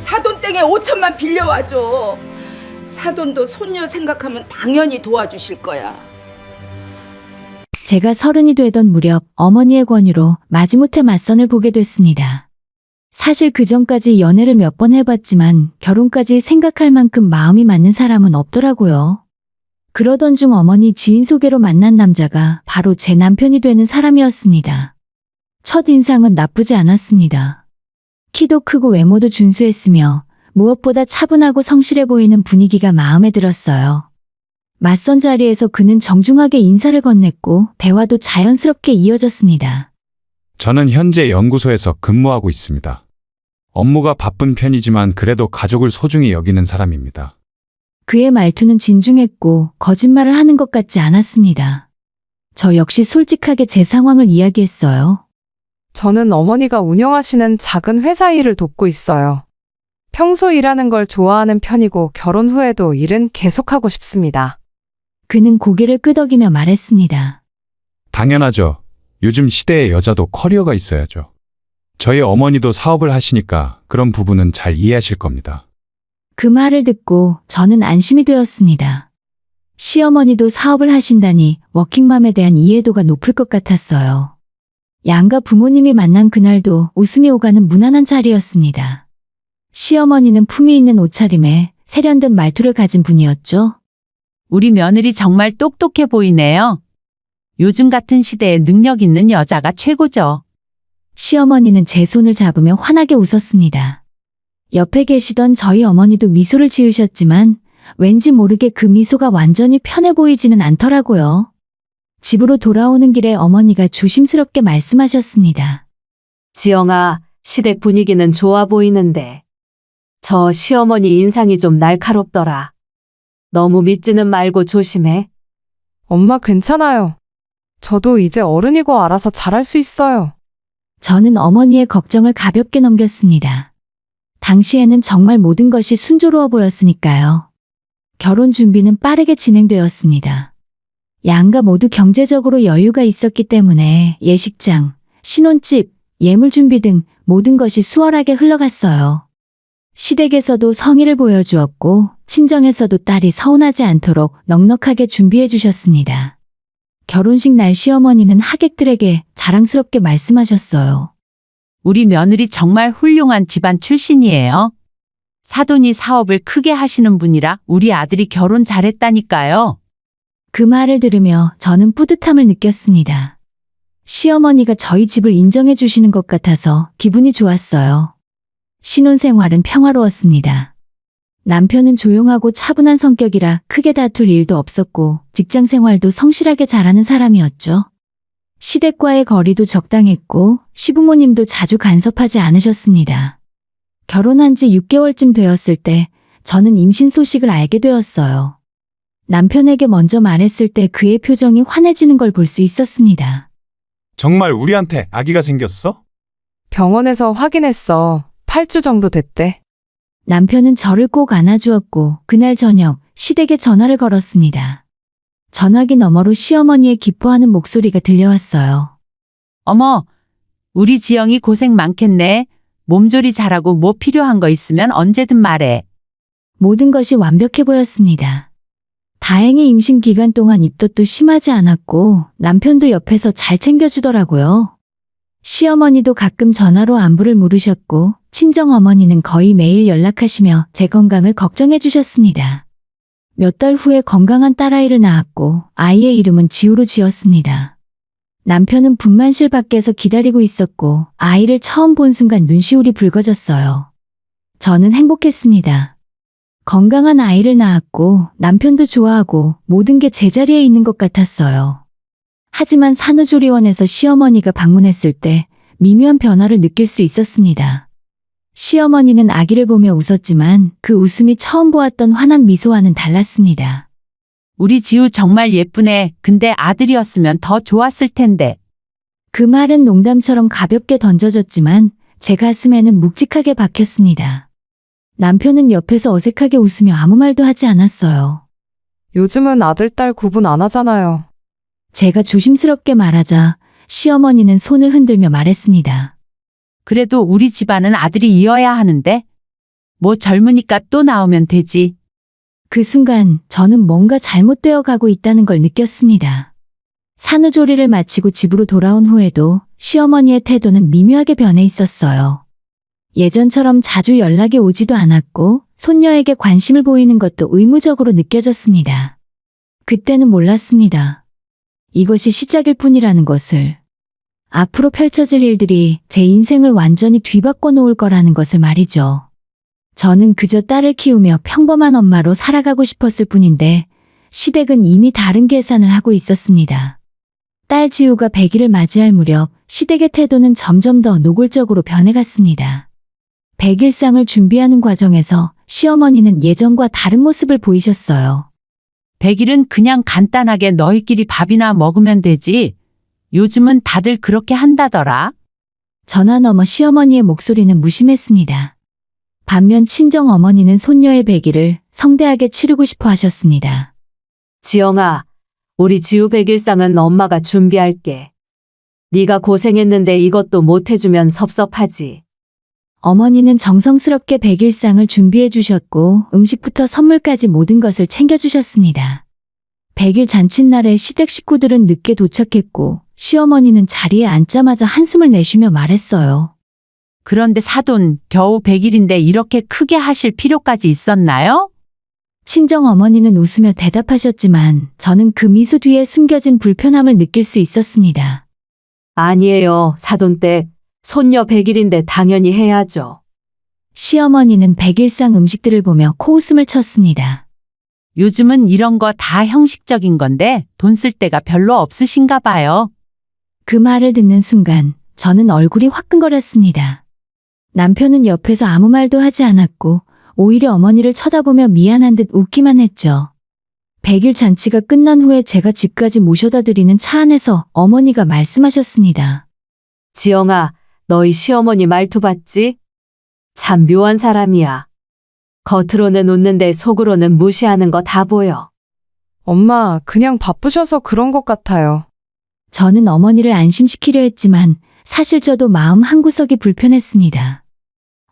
사돈땡에 5천만 빌려와줘. 사돈도 손녀 생각하면 당연히 도와주실 거야. 제가 30이 되던 무렵 어머니의 권유로 마지못해 맞선을 보게 됐습니다. 사실 그 전까지 연애를 몇 번 해봤지만 결혼까지 생각할 만큼 마음이 맞는 사람은 없더라고요. 그러던 중 어머니 지인 소개로 만난 남자가 바로 제 남편이 되는 사람이었습니다. 첫인상은 나쁘지 않았습니다. 키도 크고 외모도 준수했으며 무엇보다 차분하고 성실해 보이는 분위기가 마음에 들었어요. 맞선 자리에서 그는 정중하게 인사를 건넸고 대화도 자연스럽게 이어졌습니다. 저는 현재 연구소에서 근무하고 있습니다. 업무가 바쁜 편이지만 그래도 가족을 소중히 여기는 사람입니다. 그의 말투는 진중했고 거짓말을 하는 것 같지 않았습니다. 저 역시 솔직하게 제 상황을 이야기했어요. 저는 어머니가 운영하시는 작은 회사 일을 돕고 있어요. 평소 일하는 걸 좋아하는 편이고 결혼 후에도 일은 계속하고 싶습니다. 그는 고개를 끄덕이며 말했습니다. 당연하죠. 요즘 시대의 여자도 커리어가 있어야죠. 저희 어머니도 사업을 하시니까 그런 부분은 잘 이해하실 겁니다. 그 말을 듣고 저는 안심이 되었습니다. 시어머니도 사업을 하신다니 워킹맘에 대한 이해도가 높을 것 같았어요. 양가 부모님이 만난 그날도 웃음이 오가는 무난한 자리였습니다. 시어머니는 품위 있는 옷차림에 세련된 말투를 가진 분이었죠. 우리 며느리 정말 똑똑해 보이네요. 요즘 같은 시대에 능력 있는 여자가 최고죠. 시어머니는 제 손을 잡으며 환하게 웃었습니다. 옆에 계시던 저희 어머니도 미소를 지으셨지만 왠지 모르게 그 미소가 완전히 편해 보이지는 않더라고요. 집으로 돌아오는 길에 어머니가 조심스럽게 말씀하셨습니다. 지영아, 시댁 분위기는 좋아 보이는데 저 시어머니 인상이 좀 날카롭더라. 너무 믿지는 말고 조심해. 엄마 괜찮아요. 저도 이제 어른이고 알아서 잘할 수 있어요. 저는 어머니의 걱정을 가볍게 넘겼습니다. 당시에는 정말 모든 것이 순조로워 보였으니까요. 결혼 준비는 빠르게 진행되었습니다. 양가 모두 경제적으로 여유가 있었기 때문에 예식장, 신혼집, 예물 준비 등 모든 것이 수월하게 흘러갔어요. 시댁에서도 성의를 보여주었고 친정에서도 딸이 서운하지 않도록 넉넉하게 준비해 주셨습니다. 결혼식 날 시어머니는 하객들에게 자랑스럽게 말씀하셨어요. 우리 며느리 정말 훌륭한 집안 출신이에요. 사돈이 사업을 크게 하시는 분이라 우리 아들이 결혼 잘했다니까요. 그 말을 들으며 저는 뿌듯함을 느꼈습니다. 시어머니가 저희 집을 인정해 주시는 것 같아서 기분이 좋았어요. 신혼생활은 평화로웠습니다. 남편은 조용하고 차분한 성격이라 크게 다툴 일도 없었고 직장 생활도 성실하게 잘하는 사람이었죠. 시댁과의 거리도 적당했고 시부모님도 자주 간섭하지 않으셨습니다. 결혼한 지 6개월쯤 되었을 때 저는 임신 소식을 알게 되었어요. 남편에게 먼저 말했을 때 그의 표정이 환해지는 걸 볼 수 있었습니다. 정말 우리한테 아기가 생겼어? 병원에서 확인했어. 8주 정도 됐대. 남편은 저를 꼭 안아주었고 그날 저녁 시댁에 전화를 걸었습니다. 전화기 너머로 시어머니의 기뻐하는 목소리가 들려왔어요. 어머, 우리 지영이 고생 많겠네. 몸조리 잘하고 뭐 필요한 거 있으면 언제든 말해. 모든 것이 완벽해 보였습니다. 다행히 임신 기간 동안 입덧도 심하지 않았고 남편도 옆에서 잘 챙겨주더라고요. 시어머니도 가끔 전화로 안부를 물으셨고 친정어머니는 거의 매일 연락하시며 제 건강을 걱정해 주셨습니다. 몇 달 후에 건강한 딸아이를 낳았고 아이의 이름은 지우로 지었습니다. 남편은 분만실 밖에서 기다리고 있었고 아이를 처음 본 순간 눈시울이 붉어졌어요. 저는 행복했습니다. 건강한 아이를 낳았고 남편도 좋아하고 모든 게 제자리에 있는 것 같았어요. 하지만 산후조리원에서 시어머니가 방문했을 때 미묘한 변화를 느낄 수 있었습니다. 시어머니는 아기를 보며 웃었지만 그 웃음이 처음 보았던 환한 미소와는 달랐습니다. 우리 지우 정말 예쁘네. 근데 아들이었으면 더 좋았을 텐데. 그 말은 농담처럼 가볍게 던져졌지만 제 가슴에는 묵직하게 박혔습니다. 남편은 옆에서 어색하게 웃으며 아무 말도 하지 않았어요. 요즘은 아들, 딸 구분 안 하잖아요. 제가 조심스럽게 말하자 시어머니는 손을 흔들며 말했습니다. 그래도 우리 집안은 아들이 이어야 하는데. 뭐 젊으니까 또 나오면 되지. 그 순간 저는 뭔가 잘못되어 가고 있다는 걸 느꼈습니다. 산후조리를 마치고 집으로 돌아온 후에도 시어머니의 태도는 미묘하게 변해 있었어요. 예전처럼 자주 연락이 오지도 않았고 손녀에게 관심을 보이는 것도 의무적으로 느껴졌습니다. 그때는 몰랐습니다. 이것이 시작일 뿐이라는 것을. 앞으로 펼쳐질 일들이 제 인생을 완전히 뒤바꿔 놓을 거라는 것을 말이죠. 저는 그저 딸을 키우며 평범한 엄마로 살아가고 싶었을 뿐인데 시댁은 이미 다른 계산을 하고 있었습니다. 딸 지우가 100일을 맞이할 무렵 시댁의 태도는 점점 더 노골적으로 변해갔습니다. 100일상을 준비하는 과정에서 시어머니는 예전과 다른 모습을 보이셨어요. 100일은 그냥 간단하게 너희끼리 밥이나 먹으면 되지. 요즘은 다들 그렇게 한다더라. 전화 너머 시어머니의 목소리는 무심했습니다. 반면 친정 어머니는 손녀의 100일을 성대하게 치르고 싶어 하셨습니다. 지영아, 우리 지우 100일상은 엄마가 준비할게. 네가 고생했는데 이것도 못 해주면 섭섭하지. 어머니는 정성스럽게 100일상을 준비해 주셨고 음식부터 선물까지 모든 것을 챙겨주셨습니다. 100일 잔칫날에 시댁 식구들은 늦게 도착했고 시어머니는 자리에 앉자마자 한숨을 내쉬며 말했어요. 그런데 사돈, 겨우 100일인데 이렇게 크게 하실 필요까지 있었나요? 친정 어머니는 웃으며 대답하셨지만 저는 그 미소 뒤에 숨겨진 불편함을 느낄 수 있었습니다. 아니에요, 사돈댁. 손녀 100일인데 당연히 해야죠. 시어머니는 100일상 음식들을 보며 코웃음을 쳤습니다. 요즘은 이런 거 다 형식적인 건데 돈 쓸 데가 별로 없으신가 봐요. 그 말을 듣는 순간 저는 얼굴이 화끈거렸습니다. 남편은 옆에서 아무 말도 하지 않았고 오히려 어머니를 쳐다보며 미안한 듯 웃기만 했죠. 100일 잔치가 끝난 후에 제가 집까지 모셔다 드리는 차 안에서 어머니가 말씀하셨습니다. 지영아, 너희 시어머니 말투 봤지? 참 묘한 사람이야. 겉으로는 웃는데 속으로는 무시하는 거 다 보여. 엄마, 그냥 바쁘셔서 그런 것 같아요. 저는 어머니를 안심시키려 했지만 사실 저도 마음 한구석이 불편했습니다.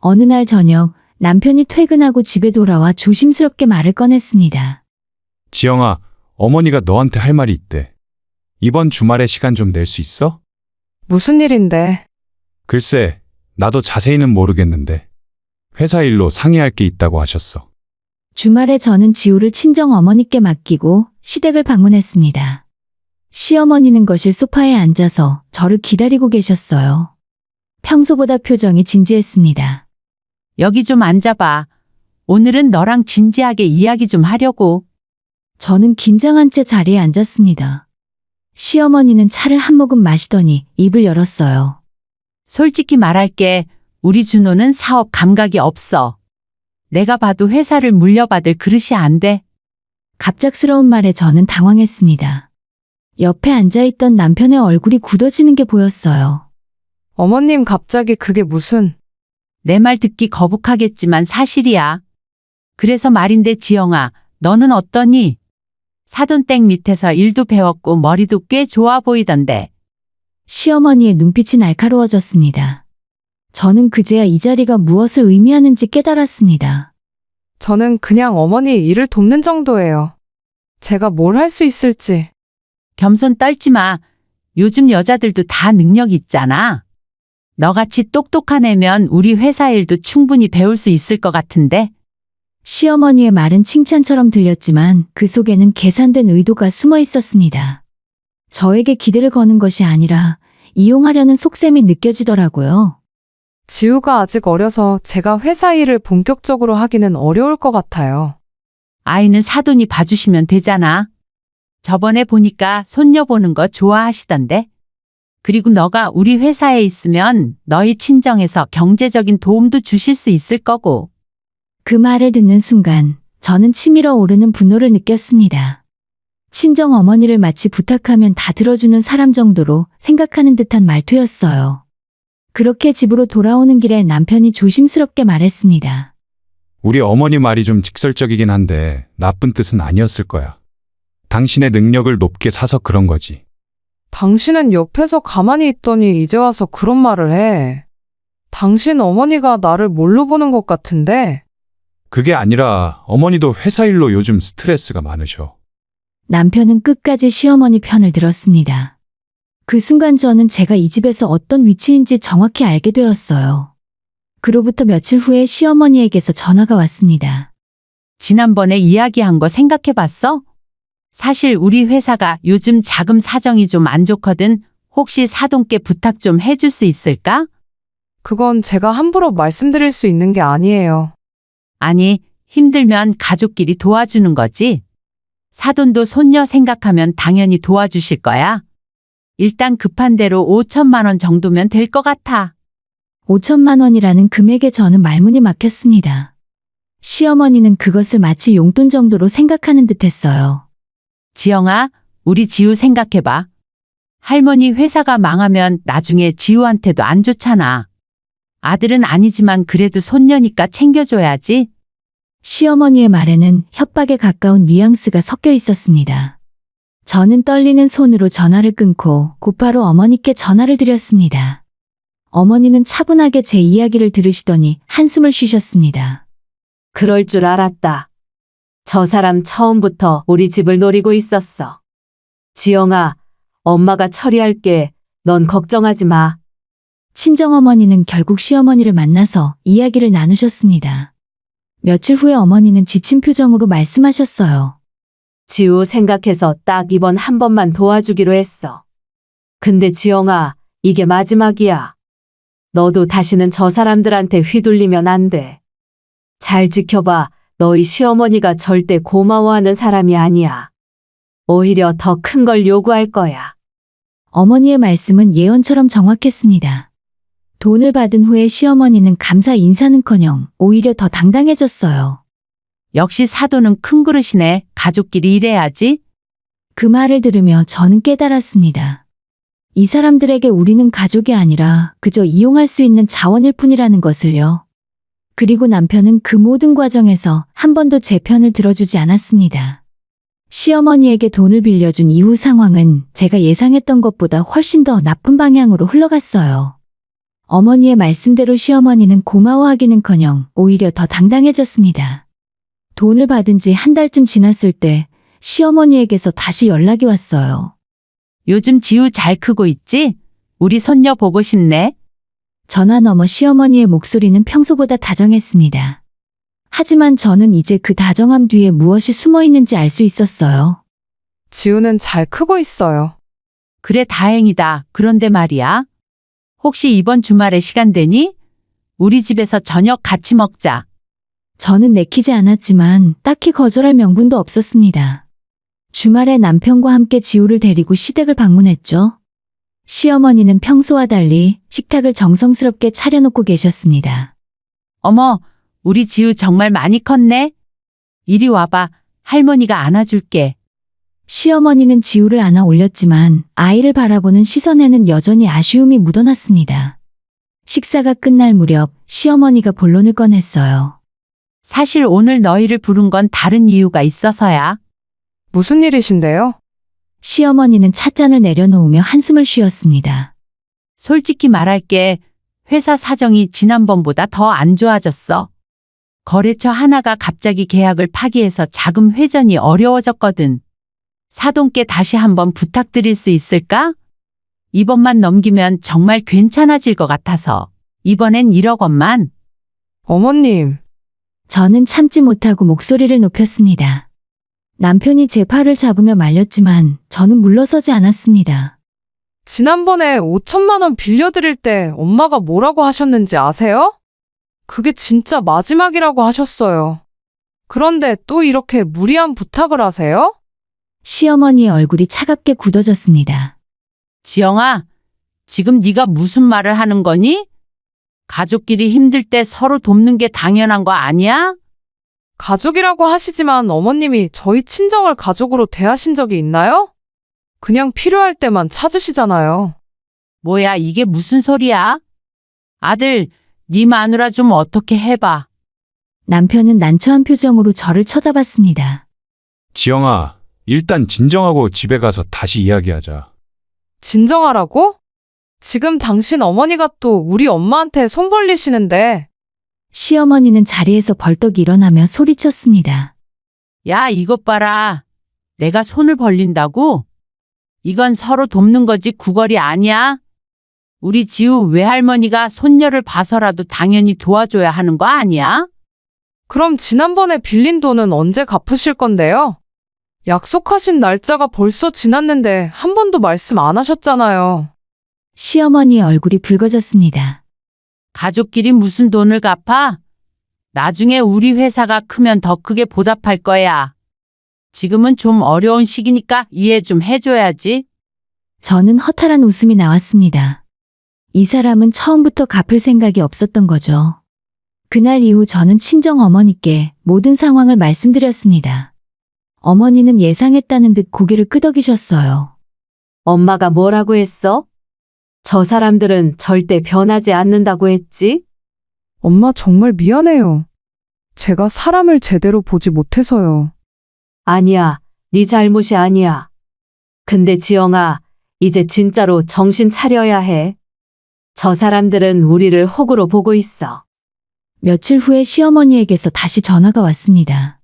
어느 날 저녁 남편이 퇴근하고 집에 돌아와 조심스럽게 말을 꺼냈습니다. 지영아, 어머니가 너한테 할 말이 있대. 이번 주말에 시간 좀 낼 수 있어? 무슨 일인데? 글쎄, 나도 자세히는 모르겠는데 회사 일로 상의할 게 있다고 하셨어. 주말에 저는 지우를 친정 어머니께 맡기고 시댁을 방문했습니다. 시어머니는 거실 소파에 앉아서 저를 기다리고 계셨어요. 평소보다 표정이 진지했습니다. 여기 좀 앉아봐. 오늘은 너랑 진지하게 이야기 좀 하려고. 저는 긴장한 채 자리에 앉았습니다. 시어머니는 차를 한 모금 마시더니 입을 열었어요. 솔직히 말할게. 우리 준호는 사업 감각이 없어. 내가 봐도 회사를 물려받을 그릇이 안 돼. 갑작스러운 말에 저는 당황했습니다. 옆에 앉아있던 남편의 얼굴이 굳어지는 게 보였어요. 어머님 갑자기 그게 무슨... 내 말 듣기 거북하겠지만 사실이야. 그래서 말인데 지영아, 너는 어떠니? 사돈댁 밑에서 일도 배웠고 머리도 꽤 좋아 보이던데. 시어머니의 눈빛이 날카로워졌습니다. 저는 그제야 이 자리가 무엇을 의미하는지 깨달았습니다. 저는 그냥 어머니 일을 돕는 정도예요. 제가 뭘 할 수 있을지. 겸손 떨지 마. 요즘 여자들도 다 능력 있잖아. 너같이 똑똑한 애면 우리 회사 일도 충분히 배울 수 있을 것 같은데. 시어머니의 말은 칭찬처럼 들렸지만 그 속에는 계산된 의도가 숨어 있었습니다. 저에게 기대를 거는 것이 아니라 이용하려는 속셈이 느껴지더라고요. 지우가 아직 어려서 제가 회사 일을 본격적으로 하기는 어려울 것 같아요. 아이는 사돈이 봐주시면 되잖아. 저번에 보니까 손녀 보는 거 좋아하시던데. 그리고 너가 우리 회사에 있으면 너희 친정에서 경제적인 도움도 주실 수 있을 거고. 그 말을 듣는 순간 저는 치밀어 오르는 분노를 느꼈습니다. 친정 어머니를 마치 부탁하면 다 들어주는 사람 정도로 생각하는 듯한 말투였어요. 그렇게 집으로 돌아오는 길에 남편이 조심스럽게 말했습니다. 우리 어머니 말이 좀 직설적이긴 한데 나쁜 뜻은 아니었을 거야. 당신의 능력을 높게 사서 그런 거지. 당신은 옆에서 가만히 있더니 이제 와서 그런 말을 해. 당신 어머니가 나를 뭘로 보는 것 같은데? 그게 아니라 어머니도 회사 일로 요즘 스트레스가 많으셔. 남편은 끝까지 시어머니 편을 들었습니다. 그 순간 저는 제가 이 집에서 어떤 위치인지 정확히 알게 되었어요. 그로부터 며칠 후에 시어머니에게서 전화가 왔습니다. 지난번에 이야기한 거 생각해 봤어? 사실 우리 회사가 요즘 자금 사정이 좀 안 좋거든. 혹시 사돈께 부탁 좀 해줄 수 있을까? 그건 제가 함부로 말씀드릴 수 있는 게 아니에요. 아니, 힘들면 가족끼리 도와주는 거지. 사돈도 손녀 생각하면 당연히 도와주실 거야. 일단 급한 대로 5천만 원 정도면 될 것 같아. 5천만 원이라는 금액에 저는 말문이 막혔습니다. 시어머니는 그것을 마치 용돈 정도로 생각하는 듯 했어요. 지영아, 우리 지우 생각해봐. 할머니 회사가 망하면 나중에 지우한테도 안 좋잖아. 아들은 아니지만 그래도 손녀니까 챙겨줘야지. 시어머니의 말에는 협박에 가까운 뉘앙스가 섞여 있었습니다. 저는 떨리는 손으로 전화를 끊고 곧바로 어머니께 전화를 드렸습니다. 어머니는 차분하게 제 이야기를 들으시더니 한숨을 쉬셨습니다. 그럴 줄 알았다. 저 사람 처음부터 우리 집을 노리고 있었어. 지영아, 엄마가 처리할게. 넌 걱정하지 마. 친정어머니는 결국 시어머니를 만나서 이야기를 나누셨습니다. 며칠 후에 어머니는 지친 표정으로 말씀하셨어요. 지우 생각해서 딱 이번 한 번만 도와주기로 했어. 근데 지영아, 이게 마지막이야. 너도 다시는 저 사람들한테 휘둘리면 안 돼. 잘 지켜봐. 너희 시어머니가 절대 고마워하는 사람이 아니야. 오히려 더 큰 걸 요구할 거야. 어머니의 말씀은 예언처럼 정확했습니다. 돈을 받은 후에 시어머니는 감사 인사는커녕 오히려 더 당당해졌어요. 역시 사돈은 큰 그릇이네. 가족끼리 일해야지. 그 말을 들으며 저는 깨달았습니다. 이 사람들에게 우리는 가족이 아니라 그저 이용할 수 있는 자원일 뿐이라는 것을요. 그리고 남편은 그 모든 과정에서 한 번도 제 편을 들어주지 않았습니다. 시어머니에게 돈을 빌려준 이후 상황은 제가 예상했던 것보다 훨씬 더 나쁜 방향으로 흘러갔어요. 어머니의 말씀대로 시어머니는 고마워하기는커녕 오히려 더 당당해졌습니다. 돈을 받은 지 한 달쯤 지났을 때 시어머니에게서 다시 연락이 왔어요. 요즘 지우 잘 크고 있지? 우리 손녀 보고 싶네. 전화 너머 시어머니의 목소리는 평소보다 다정했습니다. 하지만 저는 이제 그 다정함 뒤에 무엇이 숨어 있는지 알 수 있었어요. 지우는 잘 크고 있어요. 그래, 다행이다. 그런데 말이야. 혹시 이번 주말에 시간 되니? 우리 집에서 저녁 같이 먹자. 저는 내키지 않았지만 딱히 거절할 명분도 없었습니다. 주말에 남편과 함께 지우를 데리고 시댁을 방문했죠. 시어머니는 평소와 달리 식탁을 정성스럽게 차려놓고 계셨습니다. 어머, 우리 지우 정말 많이 컸네. 이리 와봐. 할머니가 안아줄게. 시어머니는 지우를 안아 올렸지만 아이를 바라보는 시선에는 여전히 아쉬움이 묻어났습니다. 식사가 끝날 무렵 시어머니가 본론을 꺼냈어요. 사실 오늘 너희를 부른 건 다른 이유가 있어서야. 무슨 일이신데요? 시어머니는 찻잔을 내려놓으며 한숨을 쉬었습니다. 솔직히 말할게. 회사 사정이 지난번보다 더 안 좋아졌어. 거래처 하나가 갑자기 계약을 파기해서 자금 회전이 어려워졌거든. 사돈께 다시 한번 부탁드릴 수 있을까? 이번만 넘기면 정말 괜찮아질 것 같아서. 이번엔 1억 원만. 어머님, 저는 참지 못하고 목소리를 높였습니다. 남편이 제 팔을 잡으며 말렸지만 저는 물러서지 않았습니다. 지난번에 5천만 원 빌려드릴 때 엄마가 뭐라고 하셨는지 아세요? 그게 진짜 마지막이라고 하셨어요. 그런데 또 이렇게 무리한 부탁을 하세요? 시어머니의 얼굴이 차갑게 굳어졌습니다. 지영아, 지금 네가 무슨 말을 하는 거니? 가족끼리 힘들 때 서로 돕는 게 당연한 거 아니야? 가족이라고 하시지만 어머님이 저희 친정을 가족으로 대하신 적이 있나요? 그냥 필요할 때만 찾으시잖아요. 뭐야, 이게 무슨 소리야? 아들, 네 마누라 좀 어떻게 해봐. 남편은 난처한 표정으로 저를 쳐다봤습니다. 지영아, 일단 진정하고 집에 가서 다시 이야기하자. 진정하라고? 지금 당신 어머니가 또 우리 엄마한테 손 벌리시는데 시어머니는 자리에서 벌떡 일어나며 소리쳤습니다. 야, 이것 봐라. 내가 손을 벌린다고? 이건 서로 돕는 거지 구걸이 아니야. 우리 지우 외할머니가 손녀를 봐서라도 당연히 도와줘야 하는 거 아니야? 그럼 지난번에 빌린 돈은 언제 갚으실 건데요? 약속하신 날짜가 벌써 지났는데 한 번도 말씀 안 하셨잖아요. 시어머니의 얼굴이 붉어졌습니다. 가족끼리 무슨 돈을 갚아? 나중에 우리 회사가 크면 더 크게 보답할 거야. 지금은 좀 어려운 시기니까 이해 좀 해줘야지. 저는 허탈한 웃음이 나왔습니다. 이 사람은 처음부터 갚을 생각이 없었던 거죠. 그날 이후 저는 친정 어머니께 모든 상황을 말씀드렸습니다. 어머니는 예상했다는 듯 고개를 끄덕이셨어요. 엄마가 뭐라고 했어? 저 사람들은 절대 변하지 않는다고 했지? 엄마 정말 미안해요. 제가 사람을 제대로 보지 못해서요. 아니야, 네 잘못이 아니야. 근데 지영아, 이제 진짜로 정신 차려야 해. 저 사람들은 우리를 호구로 보고 있어. 며칠 후에 시어머니에게서 다시 전화가 왔습니다.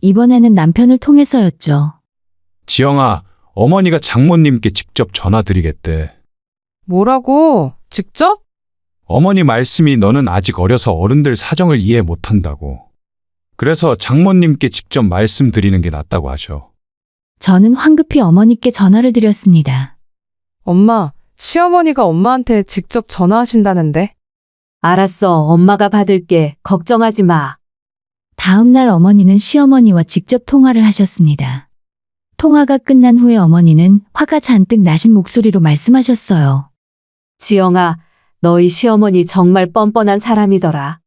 이번에는 남편을 통해서였죠. 지영아, 어머니가 장모님께 직접 전화드리겠대. 뭐라고? 직접? 어머니 말씀이 너는 아직 어려서 어른들 사정을 이해 못한다고. 그래서 장모님께 직접 말씀드리는 게 낫다고 하셔. 저는 황급히 어머니께 전화를 드렸습니다. 엄마, 시어머니가 엄마한테 직접 전화하신다는데? 알았어, 엄마가 받을게. 걱정하지 마. 다음 날 어머니는 시어머니와 직접 통화를 하셨습니다. 통화가 끝난 후에 어머니는 화가 잔뜩 나신 목소리로 말씀하셨어요. 지영아, 너희 시어머니 정말 뻔뻔한 사람이더라.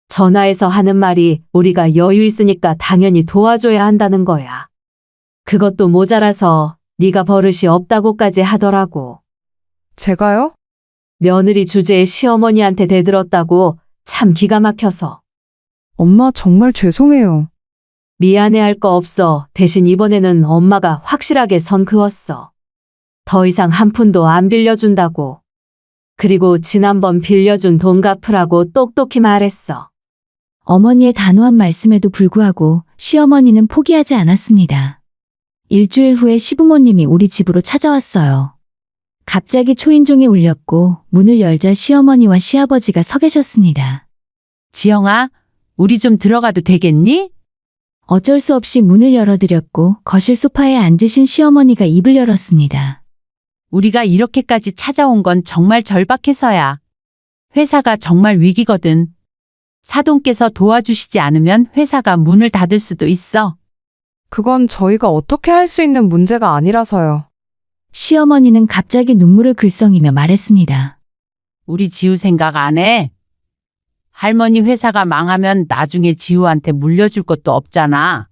전화해서 하는 말이 우리가 여유 있으니까 당연히 도와줘야 한다는 거야. 그것도 모자라서 네가 버릇이 없다고까지 하더라고. 제가요? 며느리 주제에 시어머니한테 대들었다고. 참 기가 막혀서. 엄마 정말 죄송해요. 미안해할 거 없어. 대신 이번에는 엄마가 확실하게 선 그었어. 더 이상 한 푼도 안 빌려준다고. 그리고 지난번 빌려준 돈 갚으라고 똑똑히 말했어. 어머니의 단호한 말씀에도 불구하고 시어머니는 포기하지 않았습니다. 일주일 후에 시부모님이 우리 집으로 찾아왔어요. 갑자기 초인종이 울렸고 문을 열자 시어머니와 시아버지가 서 계셨습니다. 지영아, 우리 좀 들어가도 되겠니? 어쩔 수 없이 문을 열어드렸고 거실 소파에 앉으신 시어머니가 입을 열었습니다. 우리가 이렇게까지 찾아온 건 정말 절박해서야. 회사가 정말 위기거든. 사돈께서 도와주시지 않으면 회사가 문을 닫을 수도 있어. 그건 저희가 어떻게 할 수 있는 문제가 아니라서요. 시어머니는 갑자기 눈물을 글썽이며 말했습니다. 우리 지우 생각 안 해? 할머니 회사가 망하면 나중에 지우한테 물려줄 것도 없잖아.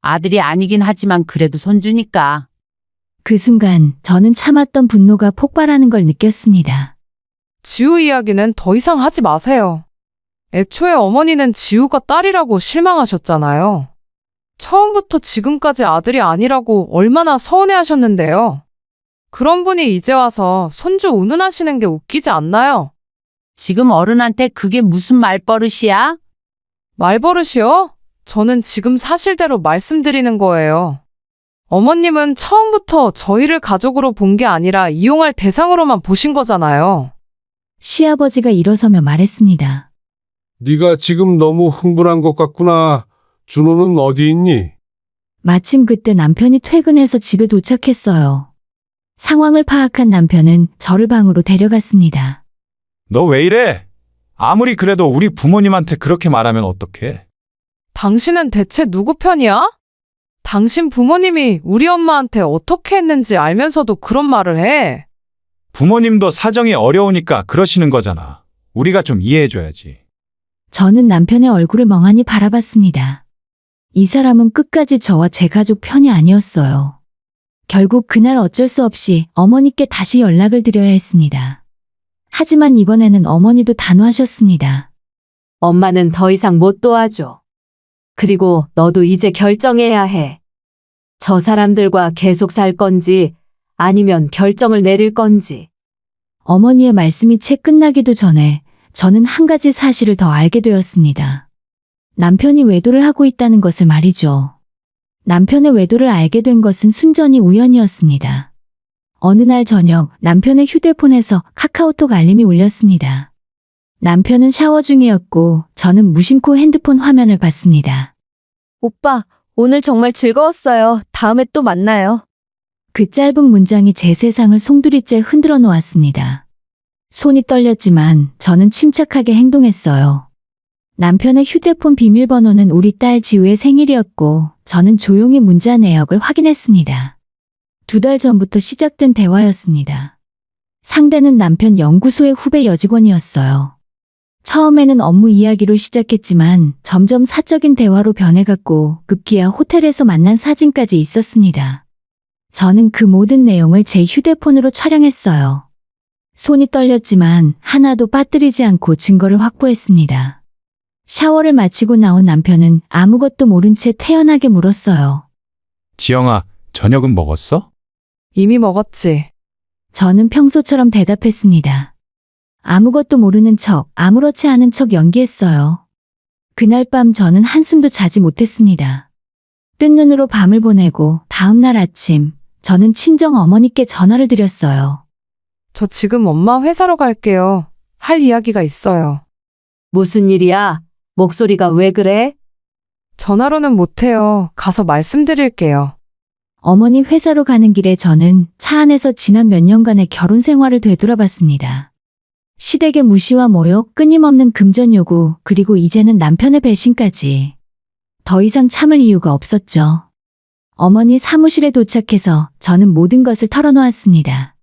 아들이 아니긴 하지만 그래도 손주니까. 그 순간 저는 참았던 분노가 폭발하는 걸 느꼈습니다. 지우 이야기는 더 이상 하지 마세요. 애초에 어머니는 지우가 딸이라고 실망하셨잖아요. 처음부터 지금까지 아들이 아니라고 얼마나 서운해하셨는데요. 그런 분이 이제 와서 손주 운운하시는 게 웃기지 않나요? 지금 어른한테 그게 무슨 말버릇이야? 말버릇이요? 저는 지금 사실대로 말씀드리는 거예요. 어머님은 처음부터 저희를 가족으로 본 게 아니라 이용할 대상으로만 보신 거잖아요. 시아버지가 일어서며 말했습니다. 네가 지금 너무 흥분한 것 같구나. 준호는 어디 있니? 마침 그때 남편이 퇴근해서 집에 도착했어요. 상황을 파악한 남편은 저를 방으로 데려갔습니다. 너 왜 이래? 아무리 그래도 우리 부모님한테 그렇게 말하면 어떡해? 당신은 대체 누구 편이야? 당신 부모님이 우리 엄마한테 어떻게 했는지 알면서도 그런 말을 해. 부모님도 사정이 어려우니까 그러시는 거잖아. 우리가 좀 이해해줘야지. 저는 남편의 얼굴을 멍하니 바라봤습니다. 이 사람은 끝까지 저와 제 가족 편이 아니었어요. 결국 그날 어쩔 수 없이 어머니께 다시 연락을 드려야 했습니다. 하지만 이번에는 어머니도 단호하셨습니다. 엄마는 더 이상 못 도와줘. 그리고 너도 이제 결정해야 해. 저 사람들과 계속 살 건지 아니면 결정을 내릴 건지. 어머니의 말씀이 채 끝나기도 전에 저는 한 가지 사실을 더 알게 되었습니다. 남편이 외도를 하고 있다는 것을 말이죠. 남편의 외도를 알게 된 것은 순전히 우연이었습니다. 어느 날 저녁 남편의 휴대폰에서 카카오톡 알림이 울렸습니다. 남편은 샤워 중이었고 저는 무심코 핸드폰 화면을 봤습니다. 오빠, 오늘 정말 즐거웠어요. 다음에 또 만나요. 그 짧은 문장이 제 세상을 송두리째 흔들어 놓았습니다. 손이 떨렸지만 저는 침착하게 행동했어요. 남편의 휴대폰 비밀번호는 우리 딸 지우의 생일이었고 저는 조용히 문자 내역을 확인했습니다. 2달 전부터 시작된 대화였습니다. 상대는 남편 연구소의 후배 여직원이었어요. 처음에는 업무 이야기로 시작했지만 점점 사적인 대화로 변해갔고 급기야 호텔에서 만난 사진까지 있었습니다. 저는 그 모든 내용을 제 휴대폰으로 촬영했어요. 손이 떨렸지만 하나도 빠뜨리지 않고 증거를 확보했습니다. 샤워를 마치고 나온 남편은 아무것도 모른 채 태연하게 물었어요. 지영아, 저녁은 먹었어? 이미 먹었지. 저는 평소처럼 대답했습니다. 아무것도 모르는 척, 아무렇지 않은 척 연기했어요. 그날 밤 저는 한숨도 자지 못했습니다. 뜬 눈으로 밤을 보내고 다음 날 아침, 저는 친정 어머니께 전화를 드렸어요. 저 지금 엄마 회사로 갈게요. 할 이야기가 있어요. 무슨 일이야? 목소리가 왜 그래? 전화로는 못해요. 가서 말씀드릴게요. 어머니 회사로 가는 길에 저는 차 안에서 지난 몇 년간의 결혼 생활을 되돌아봤습니다. 시댁의 무시와 모욕, 끊임없는 금전 요구, 그리고 이제는 남편의 배신까지. 더 이상 참을 이유가 없었죠. 어머니 사무실에 도착해서 저는 모든 것을 털어놓았습니다.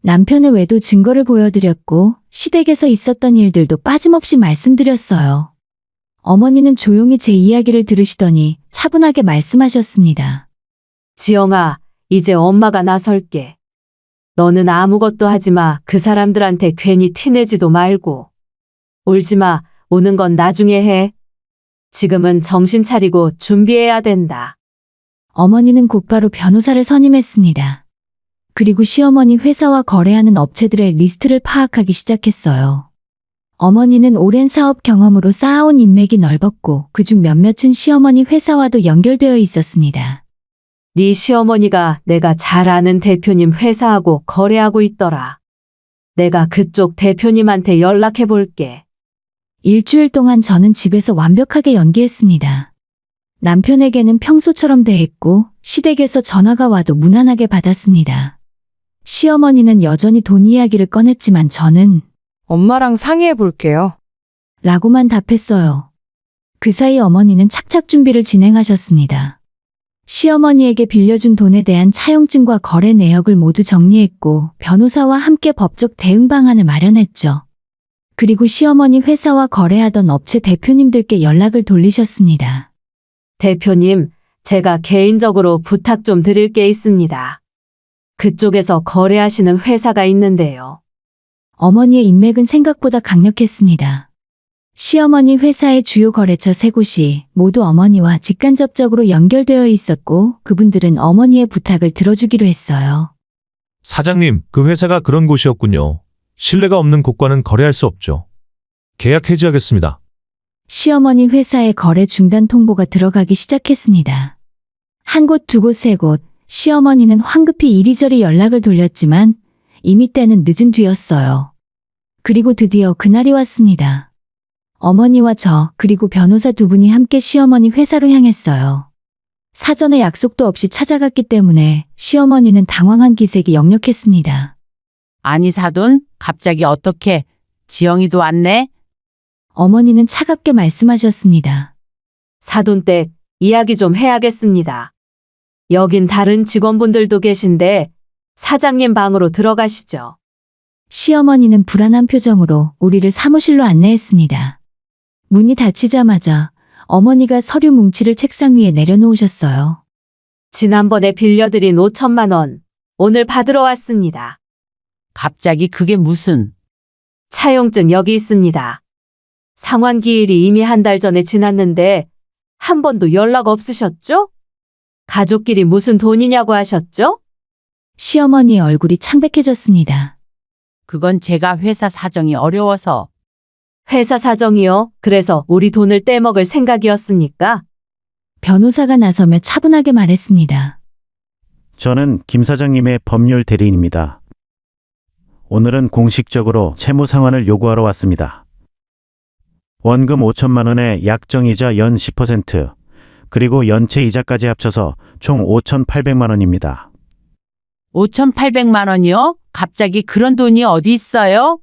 남편의 외도 증거를 보여드렸고 시댁에서 있었던 일들도 빠짐없이 말씀드렸어요. 어머니는 조용히 제 이야기를 들으시더니 차분하게 말씀하셨습니다. 지영아, 이제 엄마가 나설게. 너는 아무것도 하지 마. 그 사람들한테 괜히 티내지도 말고. 울지 마. 우는 건 나중에 해. 지금은 정신 차리고 준비해야 된다. 어머니는 곧바로 변호사를 선임했습니다. 그리고 시어머니 회사와 거래하는 업체들의 리스트를 파악하기 시작했어요. 어머니는 오랜 사업 경험으로 쌓아온 인맥이 넓었고 그중 몇몇은 시어머니 회사와도 연결되어 있었습니다. 네 시어머니가 내가 잘 아는 대표님 회사하고 거래하고 있더라. 내가 그쪽 대표님한테 연락해 볼게. 일주일 동안 저는 집에서 완벽하게 연기했습니다. 남편에게는 평소처럼 대했고 시댁에서 전화가 와도 무난하게 받았습니다. 시어머니는 여전히 돈 이야기를 꺼냈지만 저는 엄마랑 상의해 볼게요. 라고만 답했어요. 그 사이 어머니는 착착 준비를 진행하셨습니다. 시어머니에게 빌려준 돈에 대한 차용증과 거래 내역을 모두 정리했고 변호사와 함께 법적 대응 방안을 마련했죠. 그리고 시어머니 회사와 거래하던 업체 대표님들께 연락을 돌리셨습니다. 대표님, 제가 개인적으로 부탁 좀 드릴 게 있습니다. 그쪽에서 거래하시는 회사가 있는데요. 어머니의 인맥은 생각보다 강력했습니다. 시어머니 회사의 주요 거래처 3곳이 모두 어머니와 직간접적으로 연결되어 있었고 그분들은 어머니의 부탁을 들어주기로 했어요. 사장님, 그 회사가 그런 곳이었군요. 신뢰가 없는 곳과는 거래할 수 없죠. 계약 해지하겠습니다. 시어머니 회사의 거래 중단 통보가 들어가기 시작했습니다. 한 곳, 2곳, 3곳, 시어머니는 황급히 이리저리 연락을 돌렸지만 이미 때는 늦은 뒤였어요. 그리고 드디어 그날이 왔습니다. 어머니와 저 그리고 변호사 2분이 함께 시어머니 회사로 향했어요. 사전에 약속도 없이 찾아갔기 때문에 시어머니는 당황한 기색이 역력했습니다. 아니 사돈, 갑자기 어떻게? 지영이도 왔네? 어머니는 차갑게 말씀하셨습니다. 사돈댁, 이야기 좀 해야겠습니다. 여긴 다른 직원분들도 계신데 사장님 방으로 들어가시죠. 시어머니는 불안한 표정으로 우리를 사무실로 안내했습니다. 문이 닫히자마자 어머니가 서류 뭉치를 책상 위에 내려놓으셨어요. 지난번에 빌려드린 5천만 원, 오늘 받으러 왔습니다. 갑자기 그게 무슨? 차용증 여기 있습니다. 상환기일이 이미 한 달 전에 지났는데 한 번도 연락 없으셨죠? 가족끼리 무슨 돈이냐고 하셨죠? 시어머니의 얼굴이 창백해졌습니다. 그건 제가 회사 사정이 어려워서. 회사 사정이요. 그래서 우리 돈을 떼먹을 생각이었습니까? 변호사가 나서며 차분하게 말했습니다. 저는 김 사장님의 법률 대리인입니다. 오늘은 공식적으로 채무 상환을 요구하러 왔습니다. 원금 5천만 원에 약정이자 연 10%, 그리고 연체 이자까지 합쳐서 총 5,800만 원입니다. 5,800만 원이요? 갑자기 그런 돈이 어디 있어요?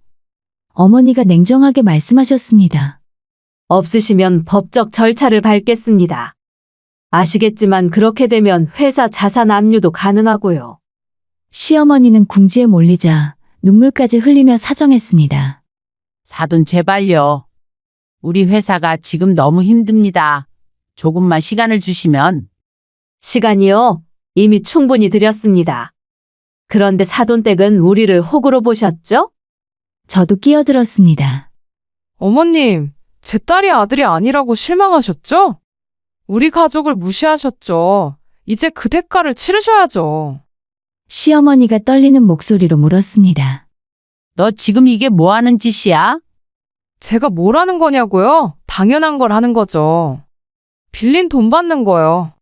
어머니가 냉정하게 말씀하셨습니다. 없으시면 법적 절차를 밟겠습니다. 아시겠지만 그렇게 되면 회사 자산 압류도 가능하고요. 시어머니는 궁지에 몰리자 눈물까지 흘리며 사정했습니다. 사돈 제발요. 우리 회사가 지금 너무 힘듭니다. 조금만 시간을 주시면. 시간이요? 이미 충분히 드렸습니다. 그런데 사돈댁은 우리를 호구로 보셨죠? 저도 끼어들었습니다. 어머님, 제 딸이 아들이 아니라고 실망하셨죠? 우리 가족을 무시하셨죠? 이제 그 대가를 치르셔야죠. 시어머니가 떨리는 목소리로 물었습니다. 너 지금 이게 뭐 하는 짓이야? 제가 뭘 하는 거냐고요? 당연한 걸 하는 거죠. 빌린 돈 받는 거요.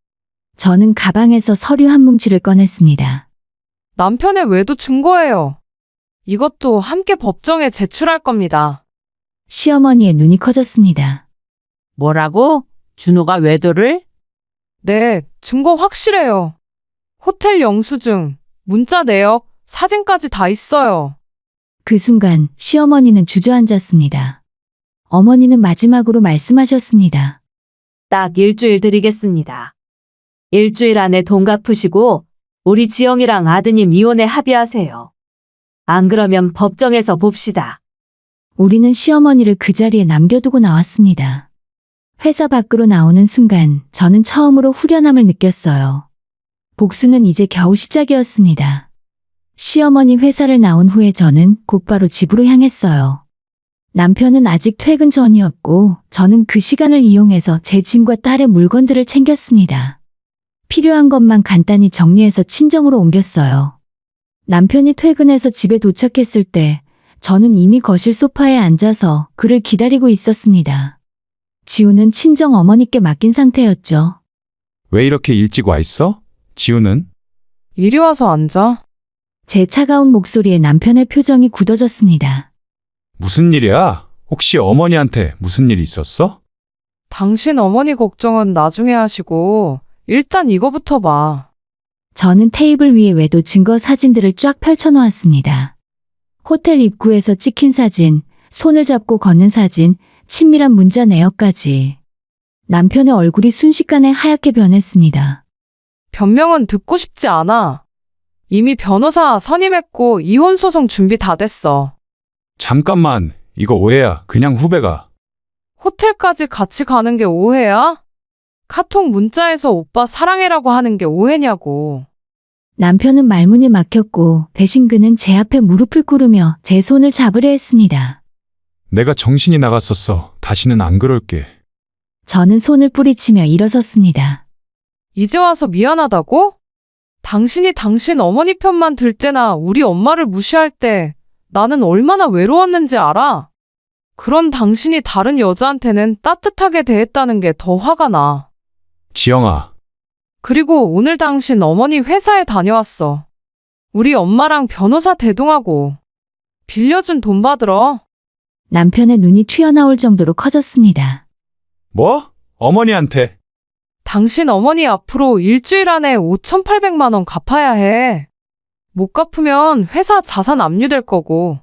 저는 가방에서 서류 한 뭉치를 꺼냈습니다. 남편의 외도 증거예요. 이것도 함께 법정에 제출할 겁니다. 시어머니의 눈이 커졌습니다. 뭐라고? 준호가 외도를? 네, 증거 확실해요. 호텔 영수증, 문자 내역, 사진까지 다 있어요. 그 순간 시어머니는 주저앉았습니다. 어머니는 마지막으로 말씀하셨습니다. 딱 일주일 드리겠습니다. 일주일 안에 돈 갚으시고 우리 지영이랑 아드님 이혼에 합의하세요. 안 그러면 법정에서 봅시다. 우리는 시어머니를 그 자리에 남겨두고 나왔습니다. 회사 밖으로 나오는 순간 저는 처음으로 후련함을 느꼈어요. 복수는 이제 겨우 시작이었습니다. 시어머니 회사를 나온 후에 저는 곧바로 집으로 향했어요. 남편은 아직 퇴근 전이었고 저는 그 시간을 이용해서 제 짐과 딸의 물건들을 챙겼습니다. 필요한 것만 간단히 정리해서 친정으로 옮겼어요. 남편이 퇴근해서 집에 도착했을 때 저는 이미 거실 소파에 앉아서 그를 기다리고 있었습니다. 지우는 친정 어머니께 맡긴 상태였죠. 왜 이렇게 일찍 와 있어? 지우는? 이리 와서 앉아. 제 차가운 목소리에 남편의 표정이 굳어졌습니다. 무슨 일이야? 혹시 어머니한테 무슨 일 있었어? 당신 어머니 걱정은 나중에 하시고 일단 이거부터 봐. 저는 테이블 위에 외도 증거 사진들을 쫙 펼쳐놓았습니다. 호텔 입구에서 찍힌 사진, 손을 잡고 걷는 사진, 친밀한 문자 내역까지. 남편의 얼굴이 순식간에 하얗게 변했습니다. 변명은 듣고 싶지 않아. 이미 변호사 선임했고 이혼 소송 준비 다 됐어. 잠깐만, 이거 오해야. 그냥 후배가. 호텔까지 같이 가는 게 오해야? 카톡 문자에서 오빠 사랑해라고 하는 게 오해냐고. 남편은 말문이 막혔고 대신 그는 제 앞에 무릎을 꿇으며 제 손을 잡으려 했습니다. 내가 정신이 나갔었어. 다시는 안 그럴게. 저는 손을 뿌리치며 일어섰습니다. 이제 와서 미안하다고? 당신이 당신 어머니 편만 들 때나 우리 엄마를 무시할 때 나는 얼마나 외로웠는지 알아? 그런 당신이 다른 여자한테는 따뜻하게 대했다는 게 더 화가 나. 지영아, 그리고 오늘 당신 어머니 회사에 다녀왔어. 우리 엄마랑 변호사 대동하고 빌려준 돈 받으러. 남편의 눈이 튀어나올 정도로 커졌습니다. 뭐? 어머니한테? 당신 어머니 앞으로 일주일 안에 5,800만 원 갚아야 해. 못 갚으면 회사 자산 압류될 거고.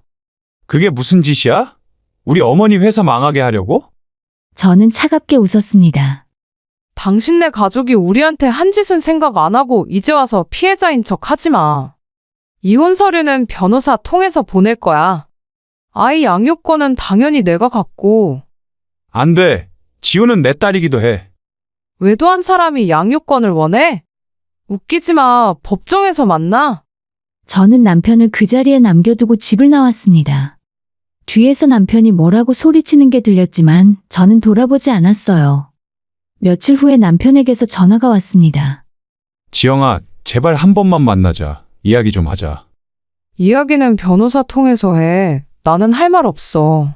그게 무슨 짓이야? 우리 어머니 회사 망하게 하려고? 저는 차갑게 웃었습니다. 당신네 가족이 우리한테 한 짓은 생각 안 하고 이제 와서 피해자인 척 하지 마. 이혼 서류는 변호사 통해서 보낼 거야. 아이 양육권은 당연히 내가 갖고. 안 돼. 지우는 내 딸이기도 해. 외도한 사람이 양육권을 원해? 웃기지 마. 법정에서 만나. 저는 남편을 그 자리에 남겨두고 집을 나왔습니다. 뒤에서 남편이 뭐라고 소리치는 게 들렸지만 저는 돌아보지 않았어요. 며칠 후에 남편에게서 전화가 왔습니다. 지영아, 제발 한 번만 만나자. 이야기 좀 하자. 이야기는 변호사 통해서 해. 나는 할 말 없어.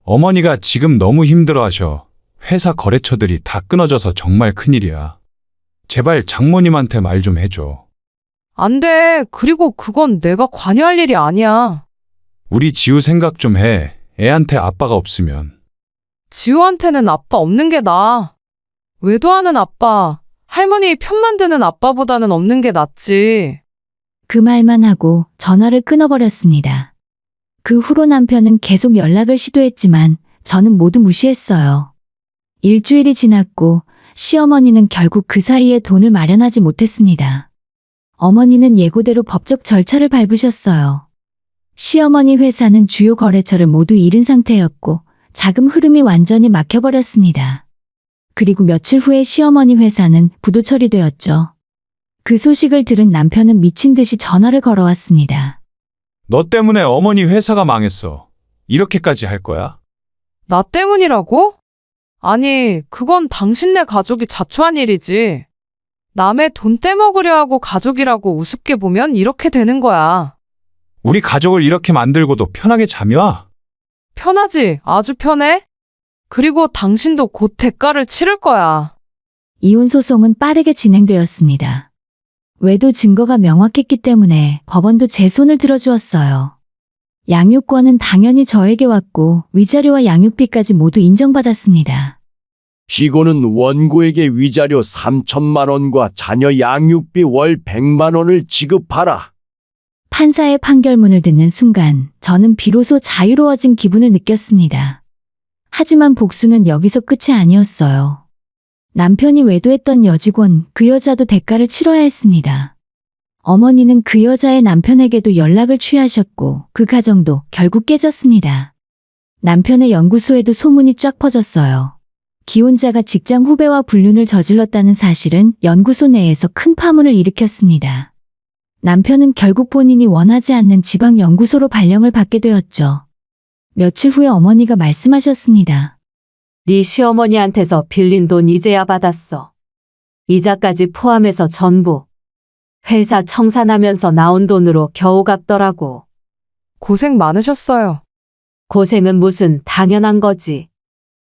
어머니가 지금 너무 힘들어하셔. 회사 거래처들이 다 끊어져서 정말 큰일이야. 제발 장모님한테 말 좀 해줘. 안 돼. 그리고 그건 내가 관여할 일이 아니야. 우리 지우 생각 좀 해. 애한테 아빠가 없으면. 지우한테는 아빠 없는 게 나아. 외도하는 아빠, 할머니 편만 드는 아빠보다는 없는 게 낫지. 그 말만 하고 전화를 끊어버렸습니다. 그 후로 남편은 계속 연락을 시도했지만 저는 모두 무시했어요. 일주일이 지났고 시어머니는 결국 그 사이에 돈을 마련하지 못했습니다. 어머니는 예고대로 법적 절차를 밟으셨어요. 시어머니 회사는 주요 거래처를 모두 잃은 상태였고 자금 흐름이 완전히 막혀버렸습니다. 그리고 며칠 후에 시어머니 회사는 부도 처리되었죠. 그 소식을 들은 남편은 미친 듯이 전화를 걸어왔습니다. 너 때문에 어머니 회사가 망했어. 이렇게까지 할 거야? 나 때문이라고? 아니, 그건 당신네 가족이 자초한 일이지. 남의 돈 떼먹으려 하고 가족이라고 우습게 보면 이렇게 되는 거야. 우리 가족을 이렇게 만들고도 편하게 잠이 와? 편하지? 아주 편해? 그리고 당신도 곧 대가를 치를 거야. 이혼 소송은 빠르게 진행되었습니다. 외도 증거가 명확했기 때문에 법원도 제 손을 들어주었어요. 양육권은 당연히 저에게 왔고 위자료와 양육비까지 모두 인정받았습니다. 피고는 원고에게 위자료 3천만 원과 자녀 양육비 월 100만 원을 지급하라. 판사의 판결문을 듣는 순간 저는 비로소 자유로워진 기분을 느꼈습니다. 하지만 복수는 여기서 끝이 아니었어요. 남편이 외도했던 여직원, 그 여자도 대가를 치러야 했습니다. 어머니는 그 여자의 남편에게도 연락을 취하셨고 그 가정도 결국 깨졌습니다. 남편의 연구소에도 소문이 쫙 퍼졌어요. 기혼자가 직장 후배와 불륜을 저질렀다는 사실은 연구소 내에서 큰 파문을 일으켰습니다. 남편은 결국 본인이 원하지 않는 지방 연구소로 발령을 받게 되었죠. 며칠 후에 어머니가 말씀하셨습니다. 네 시어머니한테서 빌린 돈 이제야 받았어. 이자까지 포함해서 전부. 회사 청산하면서 나온 돈으로 겨우 갚더라고. 고생 많으셨어요. 고생은 무슨 당연한 거지.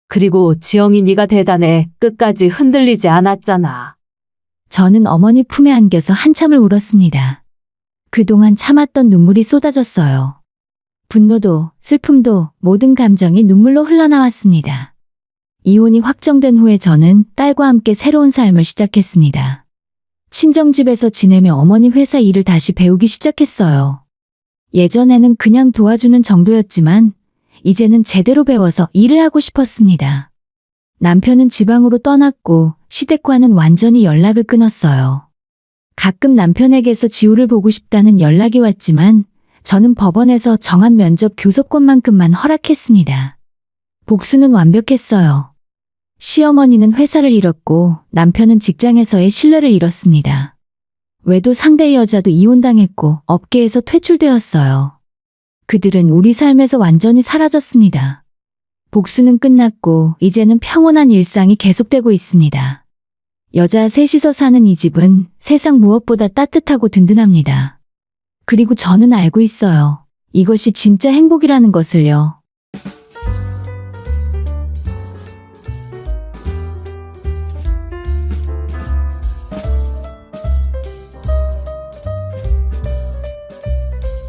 그리고 지영이 네가 대단해. 끝까지 흔들리지 않았잖아. 저는 어머니 품에 안겨서 한참을 울었습니다. 그동안 참았던 눈물이 쏟아졌어요. 분노도, 슬픔도 모든 감정이 눈물로 흘러나왔습니다. 이혼이 확정된 후에 저는 딸과 함께 새로운 삶을 시작했습니다. 친정집에서 지내며 어머니 회사 일을 다시 배우기 시작했어요. 예전에는 그냥 도와주는 정도였지만 이제는 제대로 배워서 일을 하고 싶었습니다. 남편은 지방으로 떠났고 시댁과는 완전히 연락을 끊었어요. 가끔 남편에게서 지우를 보고 싶다는 연락이 왔지만 저는 법원에서 정한 면접 교섭권만큼만 허락했습니다. 복수는 완벽했어요. 시어머니는 회사를 잃었고 남편은 직장에서의 신뢰를 잃었습니다. 외도 상대의 여자도 이혼당했고 업계에서 퇴출되었어요. 그들은 우리 삶에서 완전히 사라졌습니다. 복수는 끝났고 이제는 평온한 일상이 계속되고 있습니다. 여자 셋이서 사는 이 집은 세상 무엇보다 따뜻하고 든든합니다. 그리고 저는 알고 있어요. 이것이 진짜 행복이라는 것을요.